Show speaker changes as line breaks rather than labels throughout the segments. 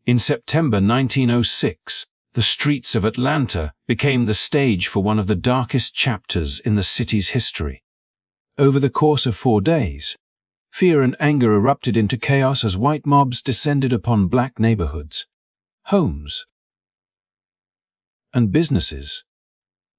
In September 1906, the streets of Atlanta became the stage for one of the darkest chapters in the city's history. Over the course of 4 days, fear and anger erupted into chaos as white mobs descended upon black neighborhoods, homes, and businesses,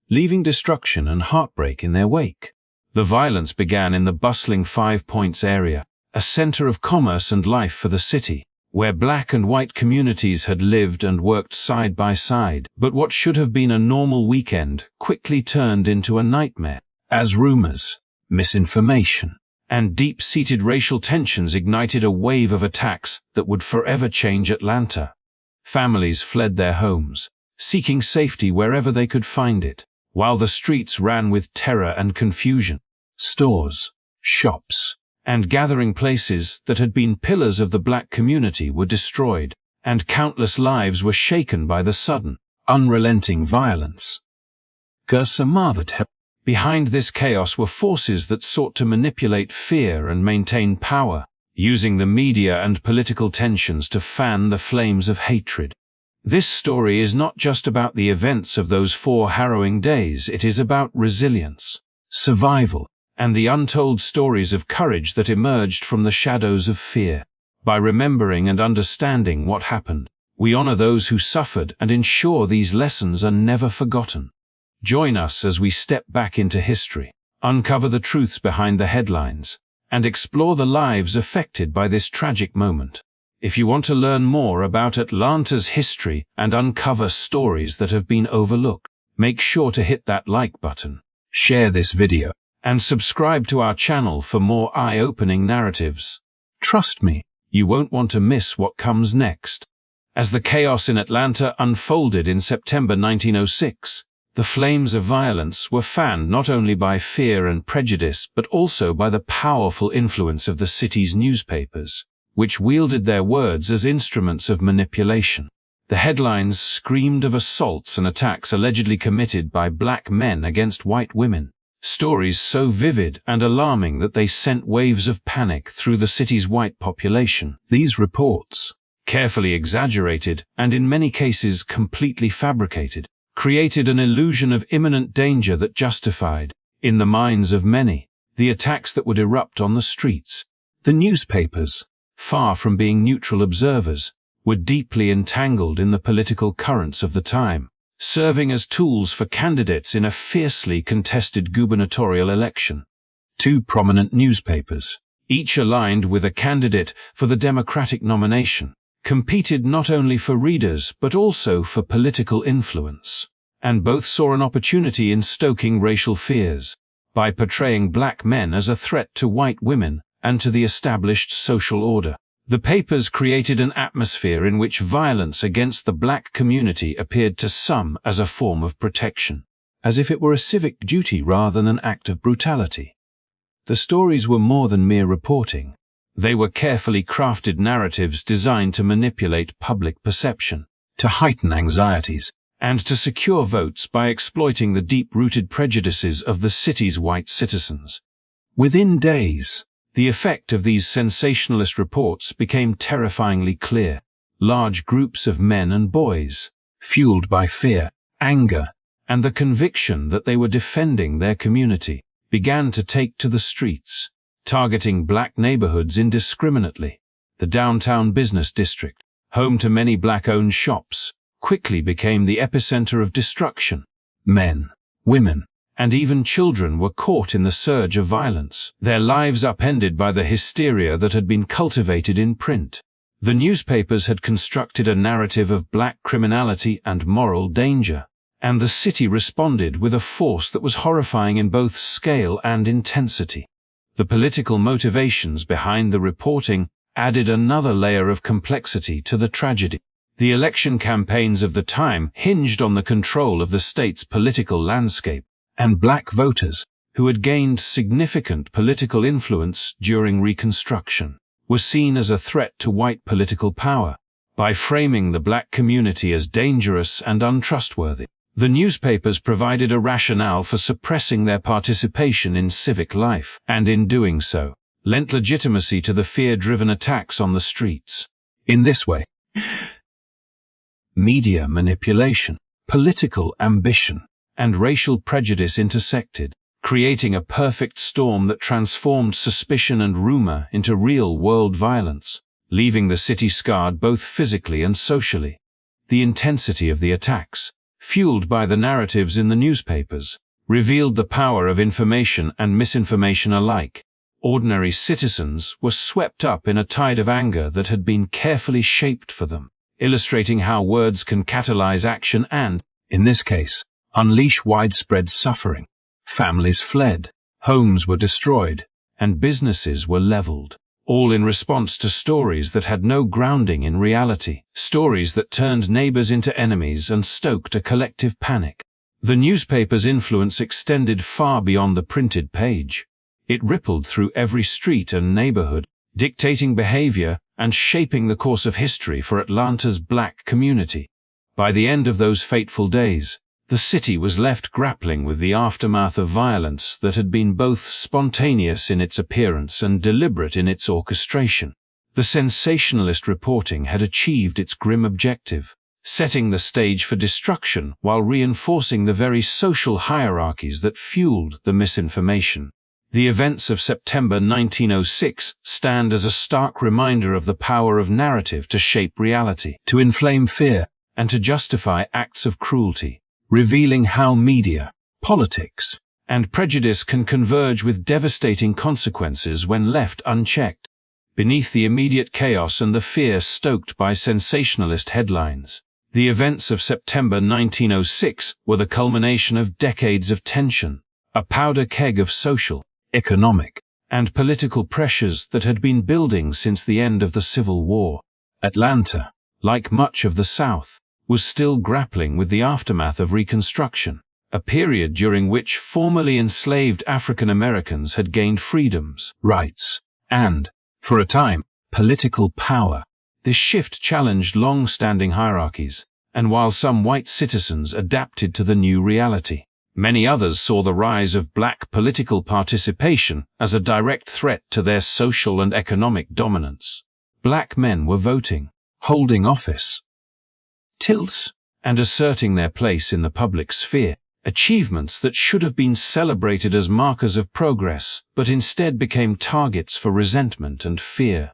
leaving destruction and heartbreak in their wake. The violence began in the bustling 5 Points area, a center of commerce and life for the city, where black and white communities had lived and worked side by side. But what should have been a normal weekend quickly turned into a nightmare, as rumors, misinformation, and deep-seated racial tensions ignited a wave of attacks that would forever change Atlanta. Families fled their homes, seeking safety wherever they could find it, while the streets ran with terror and confusion. Stores, shops, and gathering places that had been pillars of the black community were destroyed, and countless lives were shaken by the sudden, unrelenting violence. Behind this chaos were forces that sought to manipulate fear and maintain power, using the media and political tensions to fan the flames of hatred. This story is not just about the events of those 4 harrowing days, it is about resilience, survival, and the untold stories of courage that emerged from the shadows of fear. By remembering and understanding what happened, we honor those who suffered and ensure these lessons are never forgotten. Join us as we step back into history, uncover the truths behind the headlines, and explore the lives affected by this tragic moment. If you want to learn more about Atlanta's history and uncover stories that have been overlooked, make sure to hit that like button, share this video, and subscribe to our channel for more eye-opening narratives. Trust me, you won't want to miss what comes next. As the chaos in Atlanta unfolded in September 1906, the flames of violence were fanned not only by fear and prejudice but also by the powerful influence of the city's newspapers, which wielded their words as instruments of manipulation. The headlines screamed of assaults and attacks allegedly committed by black men against white women, stories so vivid and alarming that they sent waves of panic through the city's white population. These reports, carefully exaggerated and in many cases completely fabricated, created an illusion of imminent danger that justified, in the minds of many, the attacks that would erupt on the streets. The newspapers, far from being neutral observers, were deeply entangled in the political currents of the time, serving as tools for candidates in a fiercely contested gubernatorial election. 2 prominent newspapers, each aligned with a candidate for the Democratic nomination, competed not only for readers but also for political influence, and both saw an opportunity in stoking racial fears by portraying black men as a threat to white women and to the established social order. The papers created an atmosphere in which violence against the black community appeared to some as a form of protection, as if it were a civic duty rather than an act of brutality. The stories were more than mere reporting. They were carefully crafted narratives designed to manipulate public perception, to heighten anxieties, and to secure votes by exploiting the deep-rooted prejudices of the city's white citizens. Within days, the effect of these sensationalist reports became terrifyingly clear. Large groups of men and boys, fueled by fear, anger, and the conviction that they were defending their community, began to take to the streets, targeting black neighborhoods indiscriminately. The downtown business district, home to many black-owned shops, quickly became the epicenter of destruction. Men, women, and even children were caught in the surge of violence, their lives upended by the hysteria that had been cultivated in print. The newspapers had constructed a narrative of black criminality and moral danger, and the city responded with a force that was horrifying in both scale and intensity. The political motivations behind the reporting added another layer of complexity to the tragedy. The election campaigns of the time hinged on the control of the state's political landscape, and black voters, who had gained significant political influence during Reconstruction, were seen as a threat to white political power. By framing the black community as dangerous and untrustworthy, the newspapers provided a rationale for suppressing their participation in civic life, and in doing so, lent legitimacy to the fear-driven attacks on the streets. In this way, Media manipulation, political ambition, and racial prejudice intersected, creating a perfect storm that transformed suspicion and rumor into real-world violence, leaving the city scarred both physically and socially. The intensity of the attacks, fueled by the narratives in the newspapers, revealed the power of information and misinformation alike. Ordinary citizens were swept up in a tide of anger that had been carefully shaped for them, illustrating how words can catalyze action and, in this case, unleash widespread suffering. Families fled, homes were destroyed, and businesses were leveled, all in response to stories that had no grounding in reality, stories that turned neighbors into enemies and stoked a collective panic. The newspaper's influence extended far beyond the printed page. It rippled through every street and neighborhood, dictating behavior and shaping the course of history for Atlanta's black community. By the end of those fateful days, the city was left grappling with the aftermath of violence that had been both spontaneous in its appearance and deliberate in its orchestration. The sensationalist reporting had achieved its grim objective, setting the stage for destruction while reinforcing the very social hierarchies that fueled the misinformation. The events of September 1906 stand as a stark reminder of the power of narrative to shape reality, to inflame fear, and to justify acts of cruelty, revealing how media, politics, and prejudice can converge with devastating consequences when left unchecked. Beneath the immediate chaos and the fear stoked by sensationalist headlines, the events of September 1906 were the culmination of decades of tension, a powder keg of social, economic, and political pressures that had been building since the end of the Civil War. Atlanta, like much of the South, was still grappling with the aftermath of Reconstruction, a period during which formerly enslaved African Americans had gained freedoms, rights, and, for a time, political power. This shift challenged long-standing hierarchies, and while some white citizens adapted to the new reality, many others saw the rise of black political participation as a direct threat to their social and economic dominance. Black men were voting, holding office, tilts, and asserting their place in the public sphere, achievements that should have been celebrated as markers of progress, but instead became targets for resentment and fear.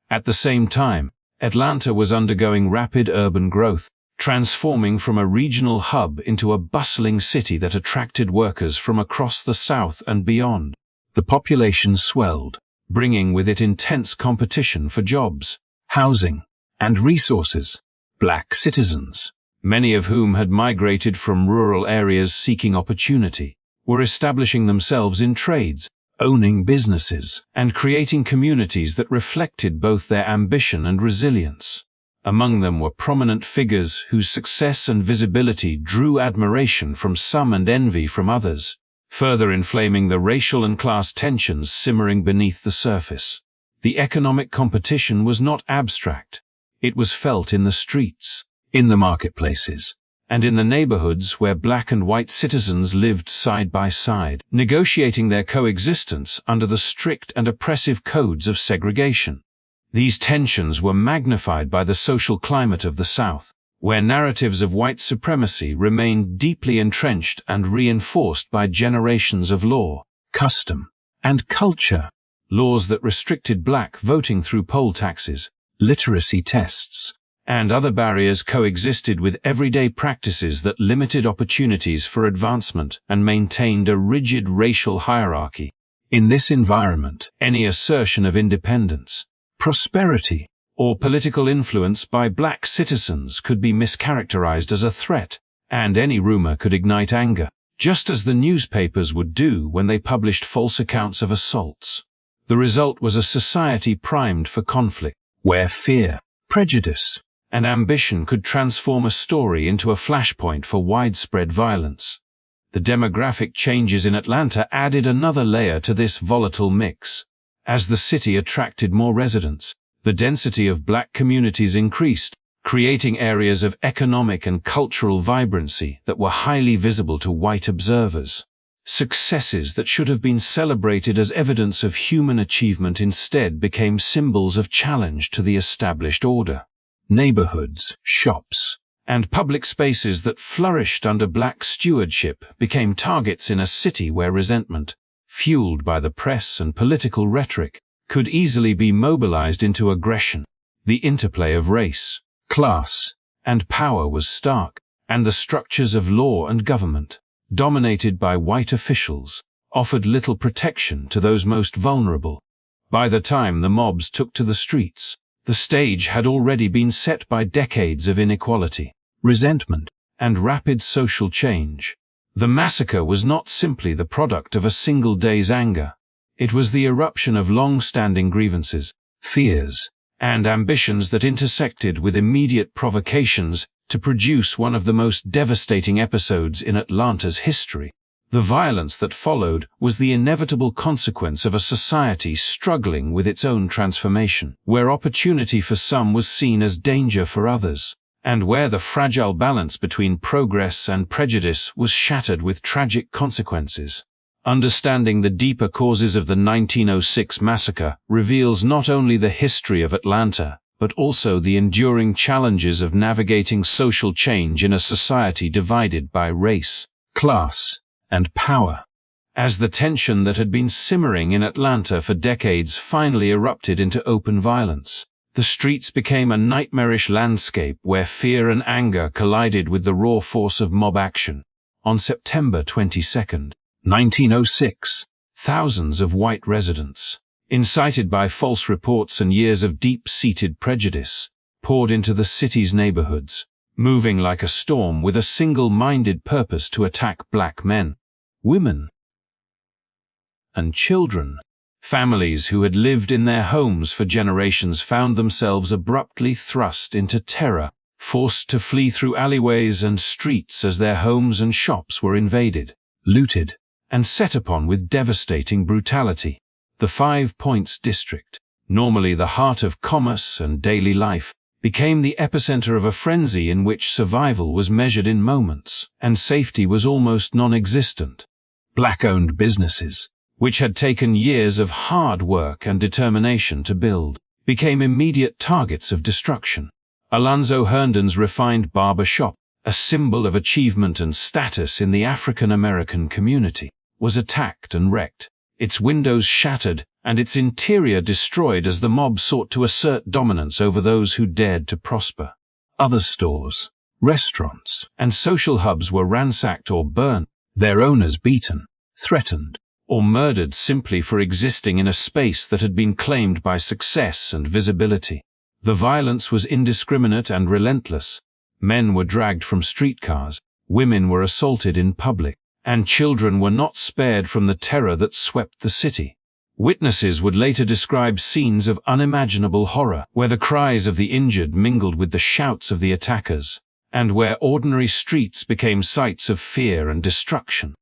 At the same time, Atlanta was undergoing rapid urban growth, transforming from a regional hub into a bustling city that attracted workers from across the South and beyond. The population swelled, bringing with it intense competition for jobs, housing, and resources. Black citizens, many of whom had migrated from rural areas seeking opportunity, were establishing themselves in trades, owning businesses, and creating communities that reflected both their ambition and resilience. Among them were prominent figures whose success and visibility drew admiration from some and envy from others, further inflaming the racial and class tensions simmering beneath the surface. The economic competition was not abstract. It was felt in the streets, in the marketplaces, and in the neighborhoods where black and white citizens lived side by side, negotiating their coexistence under the strict and oppressive codes of segregation. These tensions were magnified by the social climate of the South, where narratives of white supremacy remained deeply entrenched and reinforced by generations of law, custom, and culture. Laws that restricted black voting through poll taxes, literacy tests, and other barriers coexisted with everyday practices that limited opportunities for advancement and maintained a rigid racial hierarchy. In this environment, any assertion of independence, prosperity, or political influence by black citizens could be mischaracterized as a threat, and any rumor could ignite anger, just as the newspapers would do when they published false accounts of assaults. The result was a society primed for conflict, where fear, prejudice, and ambition could transform a story into a flashpoint for widespread violence. The demographic changes in Atlanta added another layer to this volatile mix. As the city attracted more residents, the density of black communities increased, creating areas of economic and cultural vibrancy that were highly visible to white observers. Successes that should have been celebrated as evidence of human achievement instead became symbols of challenge to the established order. Neighborhoods, shops, and public spaces that flourished under black stewardship became targets in a city where resentment, fueled by the press and political rhetoric, could easily be mobilized into aggression. The interplay of race, class, and power was stark, and the structures of law and government, dominated by white officials, offered little protection to those most vulnerable. By the time the mobs took to the streets, the stage had already been set by decades of inequality, resentment, and rapid social change. The massacre was not simply the product of a single day's anger. It was the eruption of long-standing grievances, fears, and ambitions that intersected with immediate provocations to produce one of the most devastating episodes in Atlanta's history. The violence that followed was the inevitable consequence of a society struggling with its own transformation, where opportunity for some was seen as danger for others, and where the fragile balance between progress and prejudice was shattered with tragic consequences. Understanding the deeper causes of the 1906 massacre reveals not only the history of Atlanta, but also the enduring challenges of navigating social change in a society divided by race, class, and power. As the tension that had been simmering in Atlanta for decades finally erupted into open violence, the streets became a nightmarish landscape where fear and anger collided with the raw force of mob action. On September 22, 1906, thousands of white residents, incited by false reports and years of deep-seated prejudice, poured into the city's neighborhoods, moving like a storm with a single-minded purpose to attack black men, women, and children. Families who had lived in their homes for generations found themselves abruptly thrust into terror, forced to flee through alleyways and streets as their homes and shops were invaded, looted, and set upon with devastating brutality. The 5 Points district, normally the heart of commerce and daily life, became the epicenter of a frenzy in which survival was measured in moments, and safety was almost non-existent. Black-owned businesses, which had taken years of hard work and determination to build, became immediate targets of destruction. Alonzo Herndon's refined barber shop, a symbol of achievement and status in the African-American community, was attacked and wrecked, its windows shattered and its interior destroyed as the mob sought to assert dominance over those who dared to prosper. Other stores, restaurants, and social hubs were ransacked or burned, their owners beaten, threatened, or murdered simply for existing in a space that had been claimed by success and visibility. The violence was indiscriminate and relentless. Men were dragged from streetcars, women were assaulted in public, and children were not spared from the terror that swept the city. Witnesses would later describe scenes of unimaginable horror, where the cries of the injured mingled with the shouts of the attackers, and where ordinary streets became sites of fear and destruction.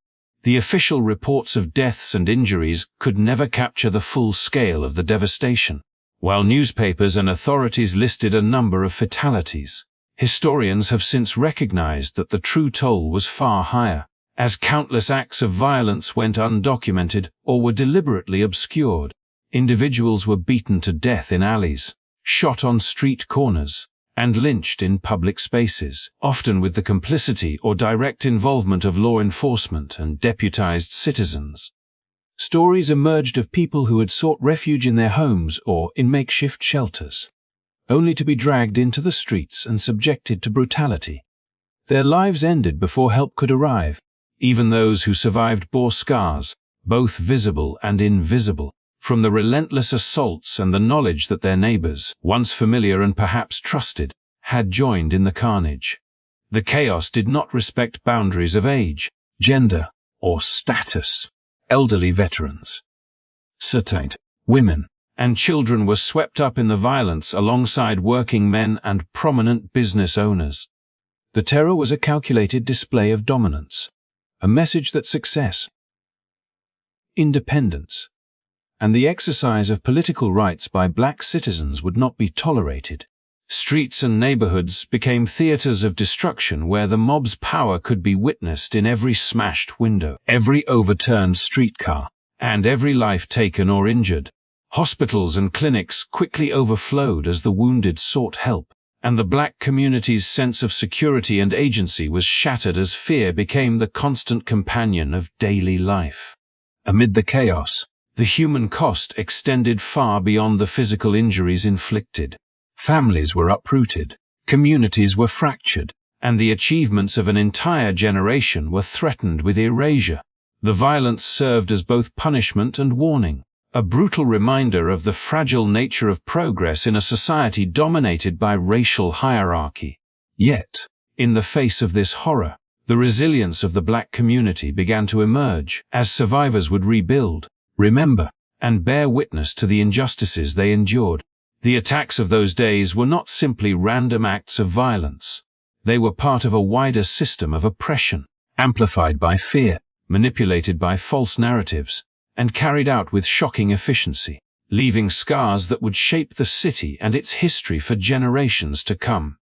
The official reports of deaths and injuries could never capture the full scale of the devastation. While newspapers and authorities listed a number of fatalities, historians have since recognized that the true toll was far higher, as countless acts of violence went undocumented or were deliberately obscured. Individuals were beaten to death in alleys, shot on street corners, and lynched in public spaces, often with the complicity or direct involvement of law enforcement and deputized citizens. Stories emerged of people who had sought refuge in their homes or in makeshift shelters, only to be dragged into the streets and subjected to brutality. Their lives ended before help could arrive. Even those who survived bore scars, both visible and invisible, from the relentless assaults and the knowledge that their neighbors, once familiar and perhaps trusted, had joined in the carnage. The chaos did not respect boundaries of age, gender, or status. Elderly veterans, certain women, and children were swept up in the violence alongside working men and prominent business owners. The terror was a calculated display of dominance, a message that success, independence, and the exercise of political rights by black citizens would not be tolerated. Streets and neighborhoods became theaters of destruction where the mob's power could be witnessed in every smashed window, every overturned streetcar, and every life taken or injured. Hospitals and clinics quickly overflowed as the wounded sought help, and the black community's sense of security and agency was shattered as fear became the constant companion of daily life. Amid the chaos, the human cost extended far beyond the physical injuries inflicted. Families were uprooted, communities were fractured, and the achievements of an entire generation were threatened with erasure. The violence served as both punishment and warning, a brutal reminder of the fragile nature of progress in a society dominated by racial hierarchy. Yet, in the face of this horror, the resilience of the black community began to emerge as survivors would rebuild, remember, and bear witness to the injustices they endured. The attacks of those days were not simply random acts of violence. They were part of a wider system of oppression, amplified by fear, manipulated by false narratives, and carried out with shocking efficiency, leaving scars that would shape the city and its history for generations to come.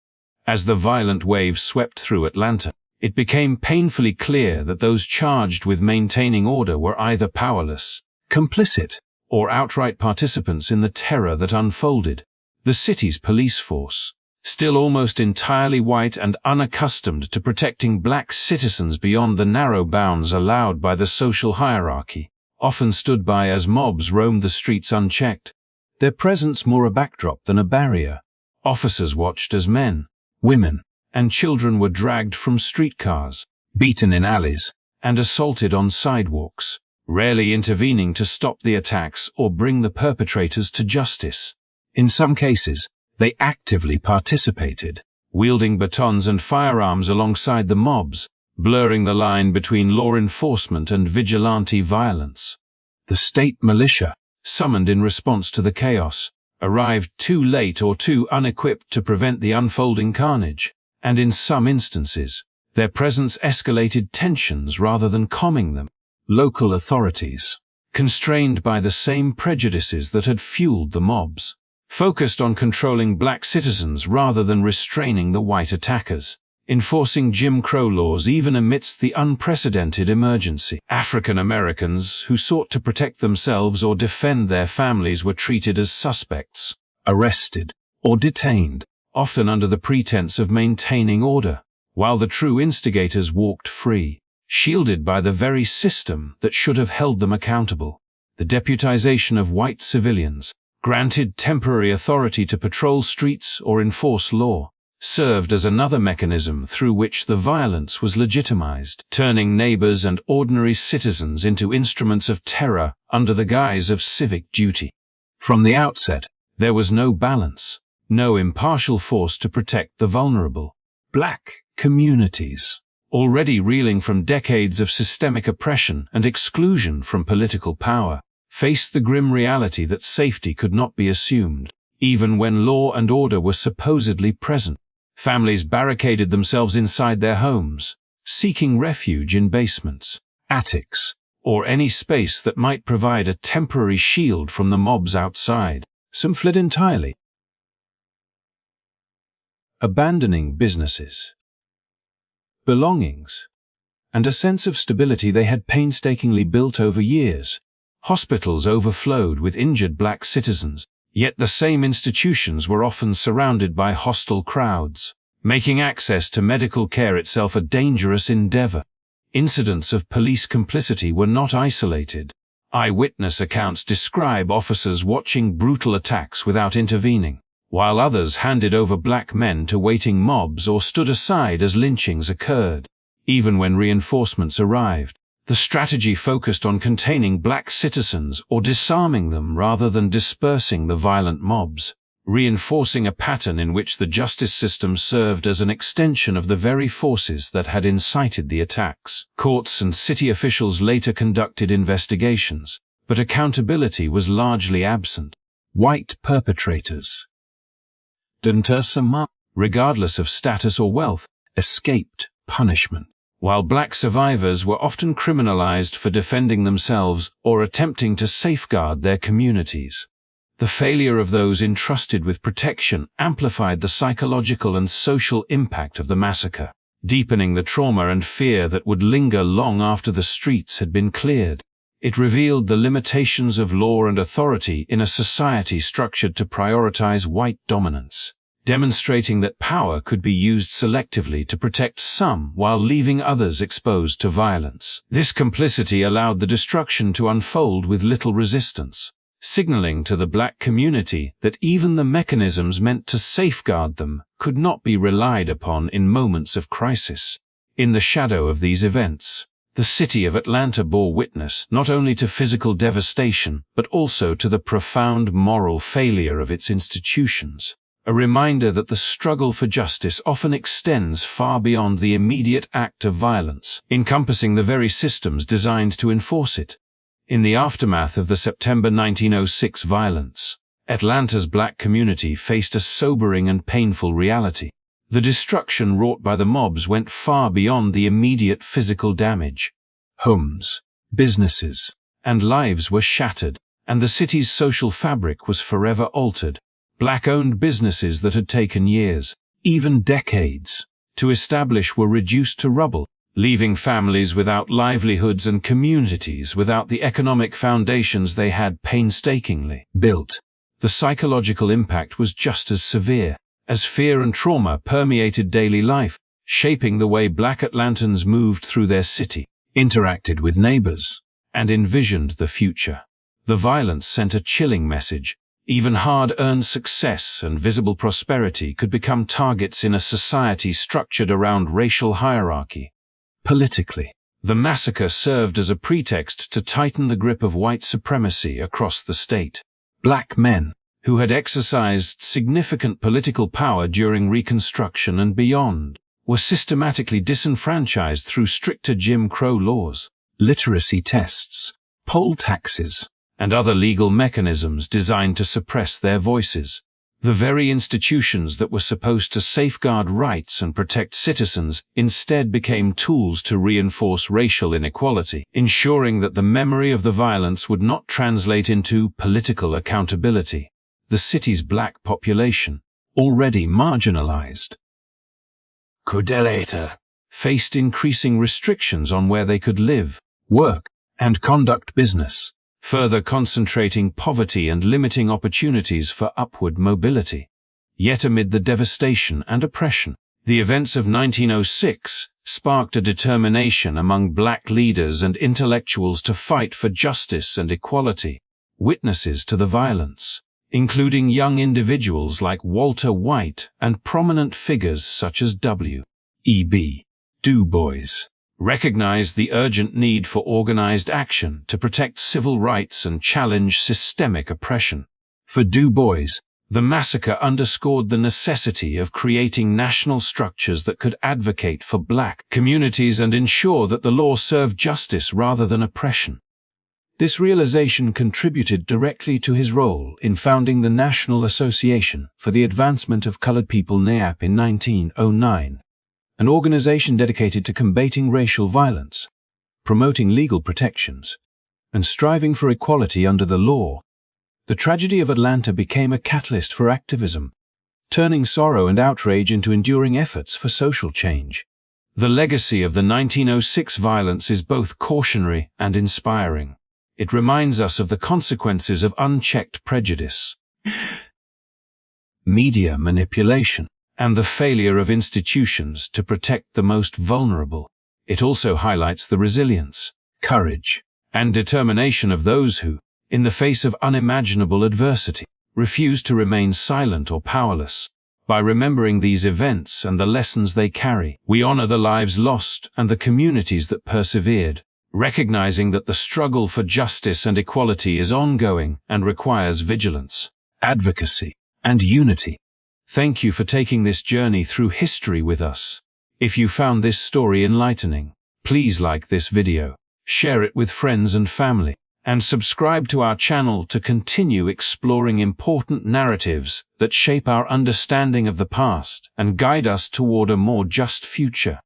As the violent wave swept through Atlanta, it became painfully clear that those charged with maintaining order were either powerless, complicit, or outright participants in the terror that unfolded. The city's police force, still almost entirely white and unaccustomed to protecting black citizens beyond the narrow bounds allowed by the social hierarchy, often stood by as mobs roamed the streets unchecked, their presence more a backdrop than a barrier. Officers watched as men, women, and children were dragged from streetcars, beaten in alleys, and assaulted on sidewalks, rarely intervening to stop the attacks or bring the perpetrators to justice. In some cases, they actively participated, wielding batons and firearms alongside the mobs, blurring the line between law enforcement and vigilante violence. The state militia, summoned in response to the chaos, arrived too late or too unequipped to prevent the unfolding carnage, and in some instances, their presence escalated tensions rather than calming them. Local authorities, constrained by the same prejudices that had fueled the mobs, focused on controlling black citizens rather than restraining the white attackers, enforcing Jim Crow laws even amidst the unprecedented emergency. African Americans who sought to protect themselves or defend their families were treated as suspects, arrested, or detained, often under the pretense of maintaining order, while the true instigators walked free, shielded by the very system that should have held them accountable. The deputization of white civilians, granted temporary authority to patrol streets or enforce law, served as another mechanism through which the violence was legitimized, turning neighbors and ordinary citizens into instruments of terror under the guise of civic duty. From the outset, there was no balance, no impartial force to protect the vulnerable. Black communities, already reeling from decades of systemic oppression and exclusion from political power, faced the grim reality that safety could not be assumed, even when law and order were supposedly present. Families barricaded themselves inside their homes, seeking refuge in basements, attics, or any space that might provide a temporary shield from the mobs outside. Some fled entirely, abandoning businesses, belongings, and a sense of stability they had painstakingly built over years. Hospitals overflowed with injured black citizens, yet the same institutions were often surrounded by hostile crowds, making access to medical care itself a dangerous endeavor. Incidents of police complicity were not isolated. Eyewitness accounts describe officers watching brutal attacks without intervening, while others handed over black men to waiting mobs or stood aside as lynchings occurred. Even when reinforcements arrived, the strategy focused on containing black citizens or disarming them rather than dispersing the violent mobs, reinforcing a pattern in which the justice system served as an extension of the very forces that had incited the attacks. Courts and city officials later conducted investigations, but accountability was largely absent. White perpetrators, regardless of status or wealth, escaped punishment, while black survivors were often criminalized for defending themselves or attempting to safeguard their communities. The failure of those entrusted with protection amplified the psychological and social impact of the massacre, deepening the trauma and fear that would linger long after the streets had been cleared. It revealed the limitations of law and authority in a society structured to prioritize white dominance. demonstrating that power could be used selectively to protect some while leaving others exposed to violence. This complicity allowed the destruction to unfold with little resistance, signaling to the black community that even the mechanisms meant to safeguard them could not be relied upon in moments of crisis. In the shadow of these events, the city of Atlanta bore witness not only to physical devastation but also to the profound moral failure of its institutions, a reminder that the struggle for justice often extends far beyond the immediate act of violence, encompassing the very systems designed to enforce it. In the aftermath of the September 1906 violence, Atlanta's black community faced a sobering and painful reality. The destruction wrought by the mobs went far beyond the immediate physical damage. Homes, businesses, and lives were shattered, and the city's social fabric was forever altered. Black-owned businesses that had taken years, even decades, to establish were reduced to rubble, leaving families without livelihoods and communities without the economic foundations they had painstakingly built. The psychological impact was just as severe, as fear and trauma permeated daily life, shaping the way Black Atlantans moved through their city, interacted with neighbors, and envisioned the future. The violence sent a chilling message. Even hard-earned success and visible prosperity could become targets in a society structured around racial hierarchy. Politically, the massacre served as a pretext to tighten the grip of white supremacy across the state. Black men, who had exercised significant political power during Reconstruction and beyond, were systematically disenfranchised through stricter Jim Crow laws, literacy tests, poll taxes, and other legal mechanisms designed to suppress their voices. The very institutions that were supposed to safeguard rights and protect citizens instead became tools to reinforce racial inequality, ensuring that the memory of the violence would not translate into political accountability. The city's black population, already marginalized, faced increasing restrictions on where they could live, work, and conduct business, further concentrating poverty and limiting opportunities for upward mobility. Yet amid the devastation and oppression, the events of 1906 sparked a determination among black leaders and intellectuals to fight for justice and equality. Witnesses to the violence, including young individuals like Walter White and prominent figures such as W.E.B. Du Bois, recognized the urgent need for organized action to protect civil rights and challenge systemic oppression. For Du Bois, the massacre underscored the necessity of creating national structures that could advocate for black communities and ensure that the law served justice rather than oppression. This realization contributed directly to his role in founding the National Association for the Advancement of Colored People (NAAP) in 1909. An organization dedicated to combating racial violence, promoting legal protections, and striving for equality under the law. The tragedy of Atlanta became a catalyst for activism, turning sorrow and outrage into enduring efforts for social change. The legacy of the 1906 violence is both cautionary and inspiring. It reminds us of the consequences of unchecked prejudice, media manipulation, and the failure of institutions to protect the most vulnerable. It also highlights the resilience, courage, and determination of those who, in the face of unimaginable adversity, refuse to remain silent or powerless. By remembering these events and the lessons they carry, we honor the lives lost and the communities that persevered, recognizing that the struggle for justice and equality is ongoing and requires vigilance, advocacy, and unity. Thank you for taking this journey through history with us. If you found this story enlightening, please like this video, share it with friends and family, and subscribe to our channel to continue exploring important narratives that shape our understanding of the past and guide us toward a more just future.